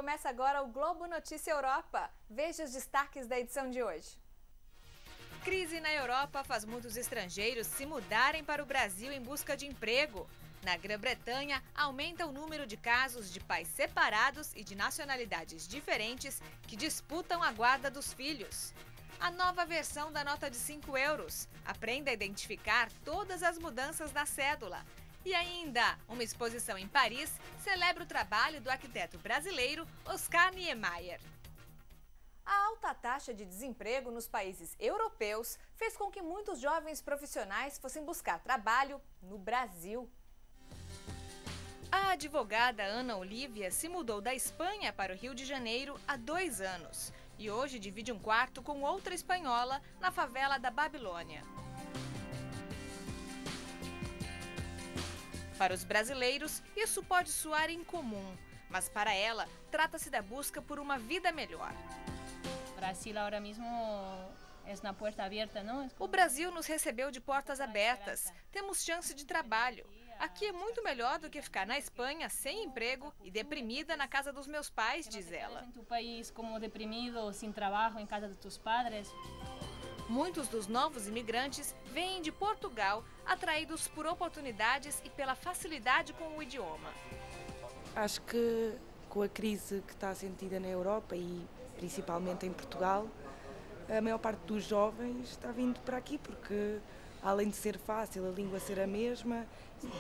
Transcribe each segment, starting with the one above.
Começa agora o Globo Notícia Europa. Veja os destaques da edição de hoje. Crise na Europa faz muitos estrangeiros se mudarem para o Brasil em busca de emprego. Na Grã-Bretanha, aumenta o número de casos de pais separados e de nacionalidades diferentes que disputam a guarda dos filhos. A nova versão da nota de 5 euros. Aprenda a identificar todas as mudanças na cédula. E ainda, uma exposição em Paris celebra o trabalho do arquiteto brasileiro Oscar Niemeyer. A alta taxa de desemprego nos países europeus fez com que muitos jovens profissionais fossem buscar trabalho no Brasil. A advogada Ana Olívia se mudou da Espanha para o Rio de Janeiro há 2 anos e hoje divide um quarto com outra espanhola na favela da Babilônia. Para os brasileiros, isso pode soar incomum, mas para ela, trata-se da busca por uma vida melhor. Brasil agora mesmo é na porta aberta, não? O Brasil nos recebeu de portas abertas. Temos chance de trabalho. Aqui é muito melhor do que ficar na Espanha sem emprego e deprimida na casa dos meus pais, diz ela. Em tu país como deprimido, sem trabalho, em casa de tus padres. Muitos dos novos imigrantes vêm de Portugal, atraídos por oportunidades e pela facilidade com o idioma. Acho que com a crise que está sentida na Europa e principalmente em Portugal, a maior parte dos jovens está vindo para aqui porque, além de ser fácil, a língua ser a mesma,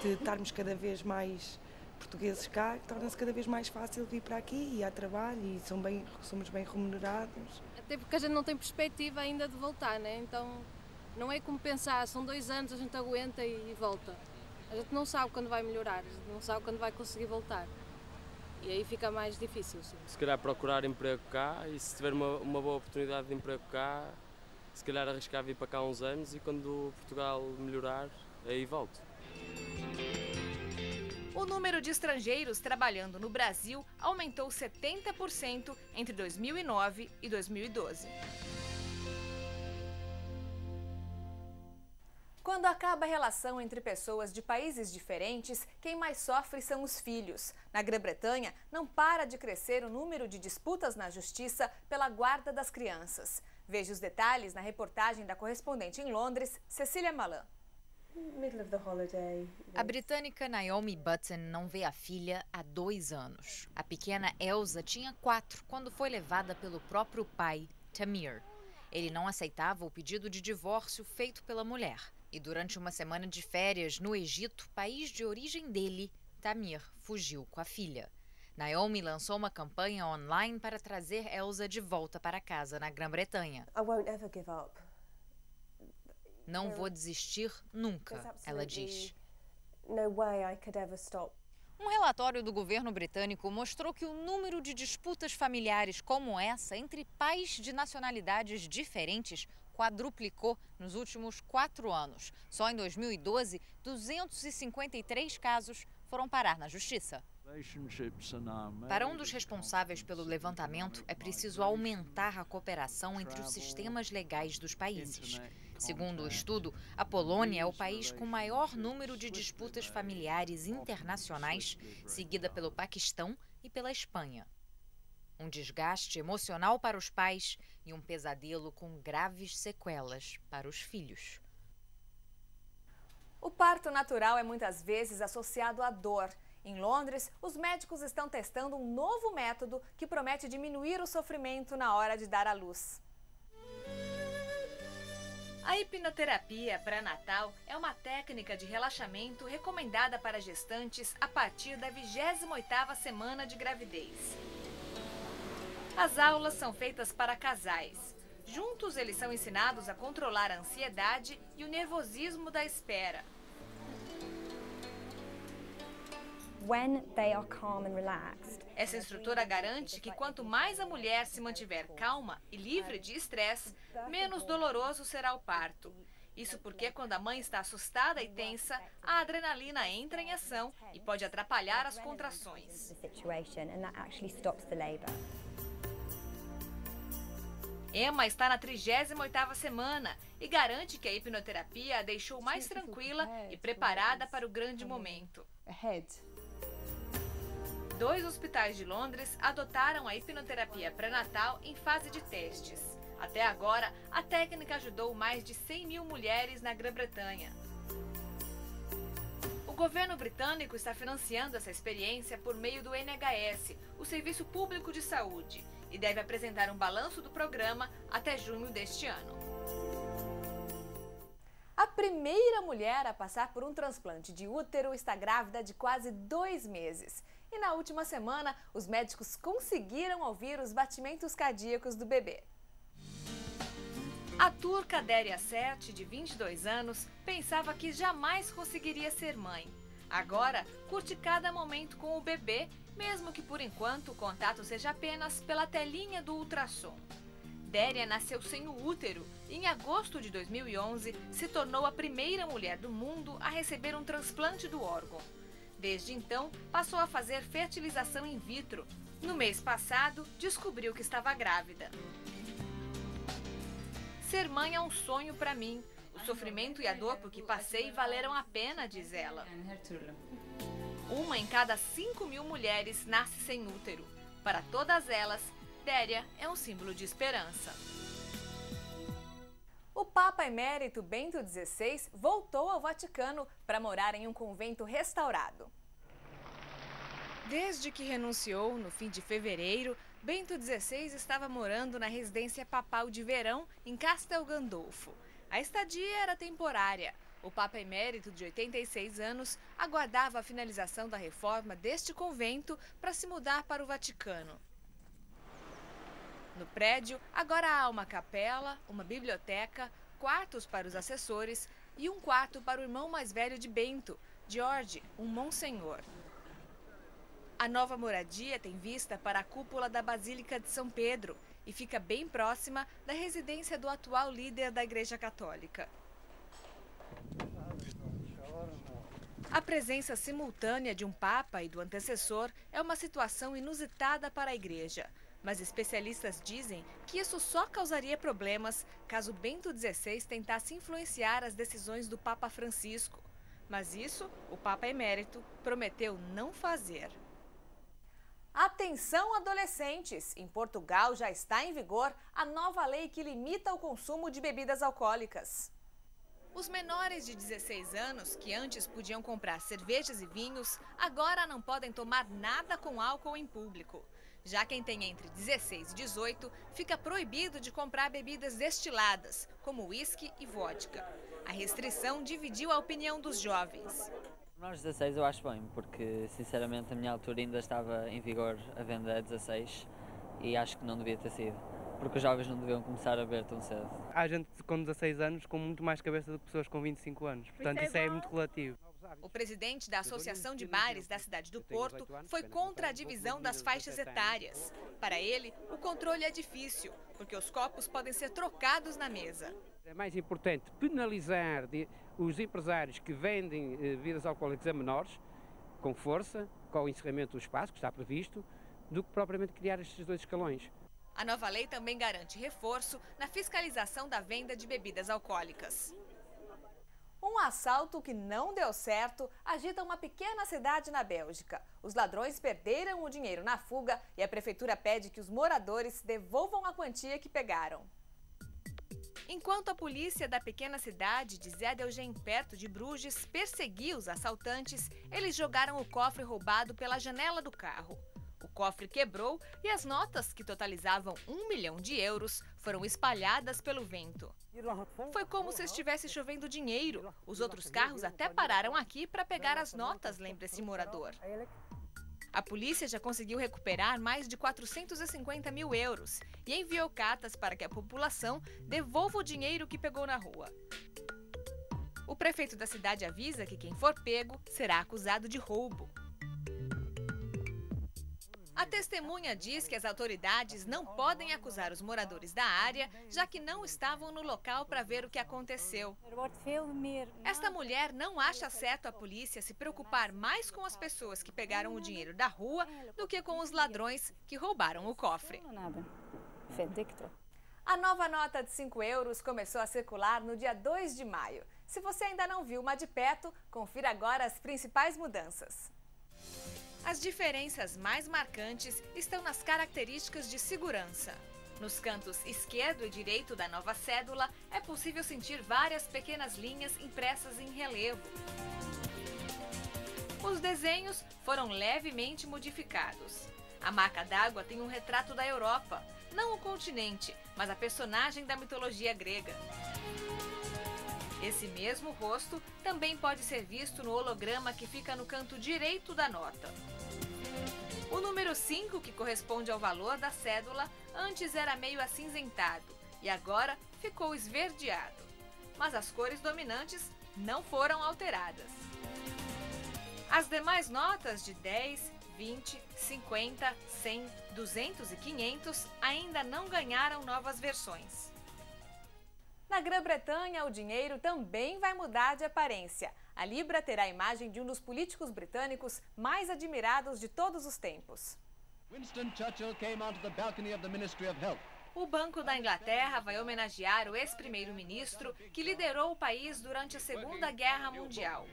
de estarmos cada vez mais portugueses cá, torna-se cada vez mais fácil vir para aqui e há trabalho e somos bem remunerados. Até porque a gente não tem perspectiva ainda de voltar, né? Então não é como pensar, são 2 anos, a gente aguenta e volta. A gente não sabe quando vai melhorar, a gente não sabe quando vai conseguir voltar. E aí fica mais difícil. Sim. Se calhar procurar emprego cá e se tiver uma boa oportunidade de emprego cá, se calhar arriscar vir para cá uns anos e quando Portugal melhorar, aí volto. O número de estrangeiros trabalhando no Brasil aumentou 70% entre 2009 e 2012. Quando acaba a relação entre pessoas de países diferentes, quem mais sofre são os filhos. Na Grã-Bretanha, não para de crescer o número de disputas na justiça pela guarda das crianças. Veja os detalhes na reportagem da correspondente em Londres, Cecília Malan. A britânica Naomi Button não vê a filha há 2 anos. A pequena Elsa tinha 4 quando foi levada pelo próprio pai, Tamir. Ele não aceitava o pedido de divórcio feito pela mulher. E durante uma semana de férias no Egito, país de origem dele, Tamir fugiu com a filha. Naomi lançou uma campanha online para trazer Elsa de volta para casa na Grã-Bretanha. Não vou desistir nunca, ela diz. Um relatório do governo britânico mostrou que o número de disputas familiares como essa entre pais de nacionalidades diferentes quadruplicou nos últimos 4 anos. Só em 2012, 253 casos foram parar na justiça. Para um dos responsáveis pelo levantamento, é preciso aumentar a cooperação entre os sistemas legais dos países. Segundo o estudo, a Polônia é o país com maior número de disputas familiares internacionais, seguida pelo Paquistão e pela Espanha. Um desgaste emocional para os pais e um pesadelo com graves sequelas para os filhos. O parto natural é muitas vezes associado à dor. Em Londres, os médicos estão testando um novo método que promete diminuir o sofrimento na hora de dar à luz. A hipnoterapia pré-natal é uma técnica de relaxamento recomendada para gestantes a partir da 28ª semana de gravidez. As aulas são feitas para casais. Juntos, eles são ensinados a controlar a ansiedade e o nervosismo da espera. Essa instrutora garante que quanto mais a mulher se mantiver calma e livre de estresse, menos doloroso será o parto. Isso porque quando a mãe está assustada e tensa, a adrenalina entra em ação e pode atrapalhar as contrações. Emma está na 38ª semana e garante que a hipnoterapia a deixou mais tranquila e preparada para o grande momento. 2 hospitais de Londres adotaram a hipnoterapia pré-natal em fase de testes. Até agora, a técnica ajudou mais de 100 mil mulheres na Grã-Bretanha. O governo britânico está financiando essa experiência por meio do NHS, o Serviço Público de Saúde, e deve apresentar um balanço do programa até junho deste ano. A primeira mulher a passar por um transplante de útero está grávida de quase 2 meses. E na última semana, os médicos conseguiram ouvir os batimentos cardíacos do bebê. A turca Déria Sert, de 22 anos, pensava que jamais conseguiria ser mãe. Agora, curte cada momento com o bebê, mesmo que por enquanto o contato seja apenas pela telinha do ultrassom. Déria nasceu sem o útero e em agosto de 2011 se tornou a primeira mulher do mundo a receber um transplante do órgão. Desde então, passou a fazer fertilização in vitro. No mês passado, descobriu que estava grávida. Ser mãe é um sonho para mim. O sofrimento e a dor por que passei valeram a pena, diz ela. 1 em cada 5 mil mulheres nasce sem útero. Para todas elas, Déria é um símbolo de esperança. O Papa Emérito Bento XVI voltou ao Vaticano para morar em um convento restaurado. Desde que renunciou no fim de fevereiro, Bento XVI estava morando na residência papal de verão em Castel Gandolfo. A estadia era temporária. O Papa Emérito, de 86 anos, aguardava a finalização da reforma deste convento para se mudar para o Vaticano. No prédio, agora há uma capela, uma biblioteca, quartos para os assessores e um quarto para o irmão mais velho de Bento, George, um monsenhor. A nova moradia tem vista para a cúpula da Basílica de São Pedro e fica bem próxima da residência do atual líder da Igreja Católica. A presença simultânea de um papa e do antecessor é uma situação inusitada para a Igreja. Mas especialistas dizem que isso só causaria problemas caso Bento XVI tentasse influenciar as decisões do Papa Francisco. Mas isso, o Papa Emérito prometeu não fazer. Atenção, adolescentes! Em Portugal já está em vigor a nova lei que limita o consumo de bebidas alcoólicas. Os menores de 16 anos, que antes podiam comprar cervejas e vinhos, agora não podem tomar nada com álcool em público. Já quem tem entre 16 e 18 fica proibido de comprar bebidas destiladas, como uísque e vodka. A restrição dividiu a opinião dos jovens. Aos 16 eu acho bem, porque sinceramente a minha altura ainda estava em vigor a venda a 16 e acho que não devia ter sido, porque os jovens não deviam começar a beber tão cedo. Há gente com 16 anos com muito mais cabeça do que pessoas com 25 anos, portanto isso é muito relativo. O presidente da Associação de Bares da cidade do Porto foi contra a divisão das faixas etárias. Para ele, o controle é difícil, porque os copos podem ser trocados na mesa. É mais importante penalizar os empresários que vendem bebidas alcoólicas a menores, com força, com o encerramento do espaço que está previsto, do que propriamente criar estes 2 escalões. A nova lei também garante reforço na fiscalização da venda de bebidas alcoólicas. Um assalto que não deu certo agita uma pequena cidade na Bélgica. Os ladrões perderam o dinheiro na fuga e a prefeitura pede que os moradores devolvam a quantia que pegaram. Enquanto a polícia da pequena cidade de Zedelgem, perto de Bruges, perseguia os assaltantes, eles jogaram o cofre roubado pela janela do carro. O cofre quebrou e as notas, que totalizavam 1 milhão de euros, foram espalhadas pelo vento. Foi como se estivesse chovendo dinheiro. Os outros carros até pararam aqui para pegar as notas, lembra esse morador. A polícia já conseguiu recuperar mais de 450 mil euros e enviou cartas para que a população devolva o dinheiro que pegou na rua. O prefeito da cidade avisa que quem for pego será acusado de roubo. A testemunha diz que as autoridades não podem acusar os moradores da área, já que não estavam no local para ver o que aconteceu. Esta mulher não acha certo a polícia se preocupar mais com as pessoas que pegaram o dinheiro da rua do que com os ladrões que roubaram o cofre. A nova nota de 5 euros começou a circular no dia 2 de maio. Se você ainda não viu uma de perto, confira agora as principais mudanças. As diferenças mais marcantes estão nas características de segurança. Nos cantos esquerdo e direito da nova cédula, é possível sentir várias pequenas linhas impressas em relevo. Os desenhos foram levemente modificados. A marca d'água tem um retrato da Europa, não o continente, mas a personagem da mitologia grega. Esse mesmo rosto também pode ser visto no holograma que fica no canto direito da nota. O número 5, que corresponde ao valor da cédula, antes era meio acinzentado e agora ficou esverdeado. Mas as cores dominantes não foram alteradas. As demais notas de 10, 20, 50, 100, 200 e 500 ainda não ganharam novas versões. Na Grã-Bretanha, o dinheiro também vai mudar de aparência. A Libra terá a imagem de um dos políticos britânicos mais admirados de todos os tempos. Winston Churchill came onto the balcony of the Ministry of Health. O Banco da Inglaterra vai homenagear o ex-primeiro-ministro que liderou o país durante a Segunda Guerra Mundial.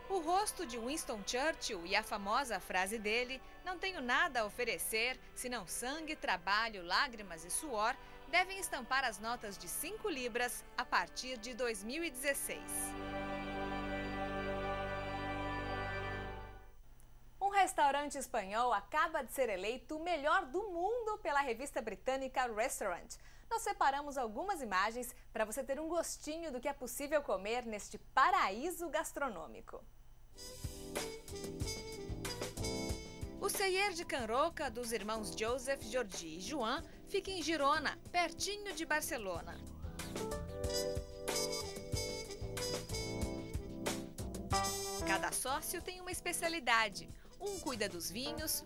O rosto de Winston Churchill e a famosa frase dele, "Não tenho nada a oferecer, senão sangue, trabalho, lágrimas e suor", devem estampar as notas de 5 libras a partir de 2016. Um restaurante espanhol acaba de ser eleito o melhor do mundo pela revista britânica Restaurant. Nós separamos algumas imagens para você ter um gostinho do que é possível comer neste paraíso gastronômico. O Celler de Can Roca dos irmãos Joseph, Jordi e Joan fica em Girona, pertinho de Barcelona. Cada sócio tem uma especialidade. Um cuida dos vinhos,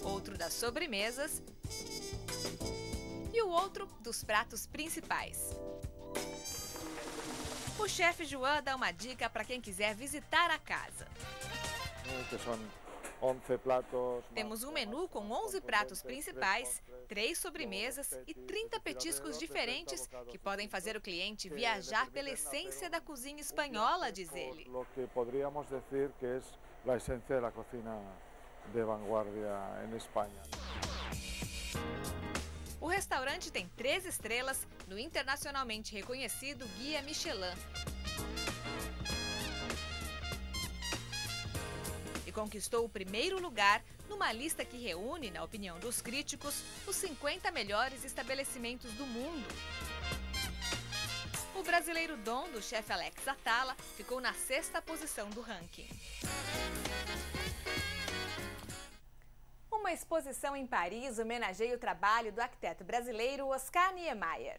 outro das sobremesas e o outro dos pratos principais. O chefe Joan dá uma dica para quem quiser visitar a casa. Temos um menu com 11 pratos principais, 3 sobremesas e 30 petiscos diferentes que podem fazer o cliente viajar pela essência da cozinha espanhola, diz ele. Lo que poderíamos dizer que é a essência da cozinha de vanguardia em Espanha. O restaurante tem 3 estrelas no internacionalmente reconhecido Guia Michelin. E conquistou o primeiro lugar numa lista que reúne, na opinião dos críticos, os 50 melhores estabelecimentos do mundo. O brasileiro Dom, do chefe Alex Atala, ficou na 6ª posição do ranking. Uma exposição em Paris homenageia o trabalho do arquiteto brasileiro Oscar Niemeyer.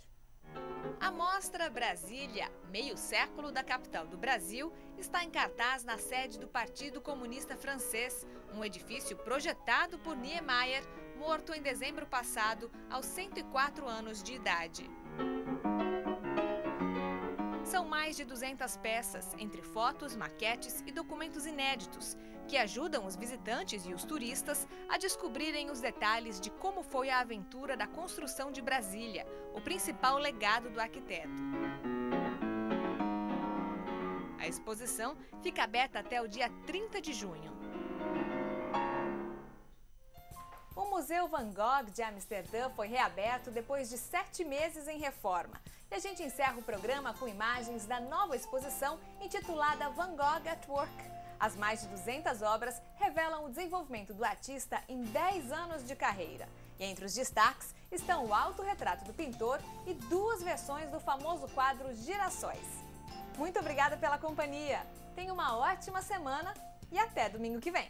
A mostra Brasília, meio século da capital do Brasil, está em cartaz na sede do Partido Comunista Francês, um edifício projetado por Niemeyer, morto em dezembro passado, aos 104 anos de idade. São mais de 200 peças, entre fotos, maquetes e documentos inéditos, que ajudam os visitantes e os turistas a descobrirem os detalhes de como foi a aventura da construção de Brasília, o principal legado do arquiteto. A exposição fica aberta até o dia 30 de junho. O Museu Van Gogh de Amsterdã foi reaberto depois de 7 meses em reforma. E a gente encerra o programa com imagens da nova exposição intitulada Van Gogh at Work. As mais de 200 obras revelam o desenvolvimento do artista em 10 anos de carreira. E entre os destaques estão o autorretrato do pintor e 2 versões do famoso quadro Girassóis. Muito obrigada pela companhia. Tenha uma ótima semana e até domingo que vem.